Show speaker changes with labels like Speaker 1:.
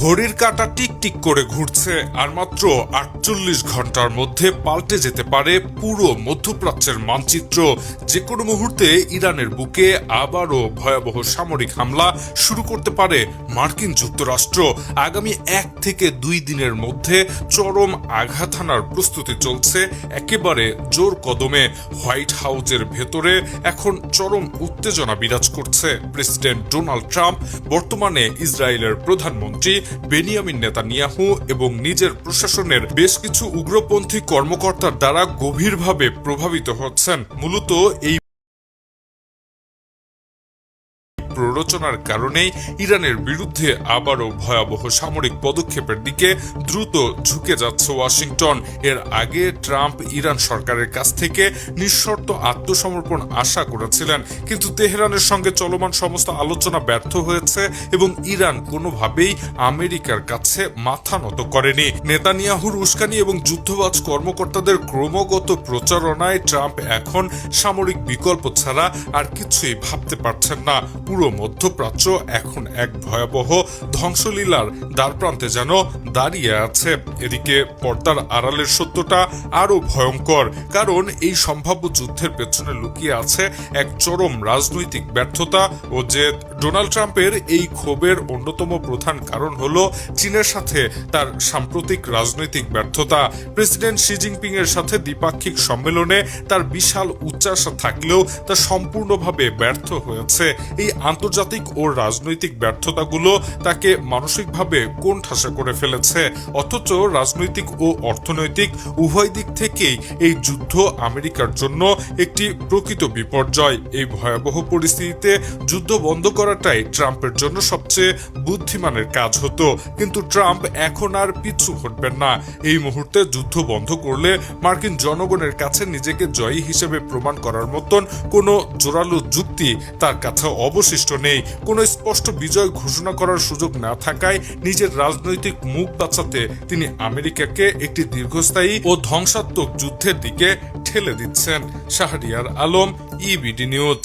Speaker 1: ঘড়ির কাঁটা টিকটিক করে ঘুরছে আর মাত্র ৪৮ ঘন্টার মধ্যে পাল্টে যেতে পারে পুরো মধ্যপ্রাচ্যের মানচিত্র। যে কোনো মুহূর্তে ইরানের বুকে আবারও ভয়াবহ সামরিক হামলা শুরু করতে পারে মার্কিন যুক্তরাষ্ট্র। আগামী ১ থেকে ২ দিনের মধ্যে চরম আঘাত হানার প্রস্তুতি চলছে একেবারে জোর কদমে। হোয়াইট হাউসের ভেতরে এখন চরম উত্তেজনা বিরাজ করছে। প্রেসিডেন্ট ডোনাল্ড ট্রাম্প বর্তমানে ইসরায়েলের প্রধানমন্ত্রী বেনিয়ামিন নেতানিয়াহু এবং নিজের প্রশাসনের বেশ কিছু উগ্রপন্থী কর্মকর্তার দ্বারা গভীরভাবে প্রভাবিত হচ্ছেন। মূলত এই প্ররোচনার কারণেই ইরানের বিরুদ্ধে আবারও ভয়াবহ সামরিক পদক্ষেপের দিকে দ্রুত ঝুঁকে যাচ্ছে ওয়াশিংটন। এর আগে ট্রাম্প ইরান সরকারের কাছ থেকে নিঃশর্ত আত্মসমর্পণ আশা করেছিলেন, কিন্তু তেহরানের সঙ্গে চলমান সমস্ত আলোচনা ব্যর্থ হয়েছে এবং ইরান কোনোভাবেই আমেরিকার কাছে মাথা নত করেনি। নেতানিয়াহুর উস্কানি এবং যুদ্ধবাজ কর্মকর্তাদের ক্রমাগত প্রচারণায় ট্রাম্প এখন সামরিক বিকল্প ছাড়া আর কিছুই ভাবতে পারছেন না। পুরো মধ্যপ্রাচ্য এখন এক ভয়াবহ ধ্বংসলীলার দ্বারপ্রান্তে যেন দাঁড়িয়ে আছে। এদিকে পর্দার আড়ালের সত্যটা আরো ভয়ঙ্কর, কারণ এই সম্ভাব্য যুদ্ধের পেছনে লুকিয়ে আছে এক চরম রাজনৈতিক ব্যর্থতা ও জেদ। ডোনাল্ড ট্রাম্পের এই ক্ষোভের অন্যতম প্রধান কারণ হল চীনের সাথে তার সাম্প্রতিক রাজনৈতিক ব্যর্থতা। প্রেসিডেন্ট শি জিনপিং এর সাথে দ্বিপাক্ষিক সম্মেলনে তার বিশাল উচ্চাসা থাকলেও তা সম্পূর্ণভাবে ব্যর্থ হয়েছে। এই আন্তর্জাতিক ও রাজনৈতিক ব্যর্থতাগুলো তাকে মানসিকভাবে কোণঠাসা করে ফেলেছে। অথচ রাজনৈতিক ও অর্থনৈতিক উভয় দিক থেকেই এই যুদ্ধ আমেরিকার জন্য একটি প্রকৃত বিপর্যয়। এই ভয়াবহ পরিস্থিতিতে যুদ্ধ বন্ধ করাটাই ট্রাম্পের জন্য সবচেয়ে বুদ্ধিমানের কাজ হতো, কিন্তু ট্রাম্প এখন আর পিছু হটবেন না। এই মুহূর্তে যুদ্ধ বন্ধ করলে মার্কিন জনগণের কাছে নিজেকে জয়ী হিসেবে প্রমাণ করার মতন কোনো জোরালো যুক্তি তার কাছে অবশিষ্ট নেই। কোনো স্পষ্ট বিজয় ঘোষণা করার সুযোগ না থাকায় নিজের রাজনৈতিক মুখ বাঁচাতে তিনি আমেরিকাকে একটি দীর্ঘস্থায়ী ও ধ্বংসাত্মক যুদ্ধের দিকে ঠেলে দিচ্ছেন। Shahriar Alam, EBD news.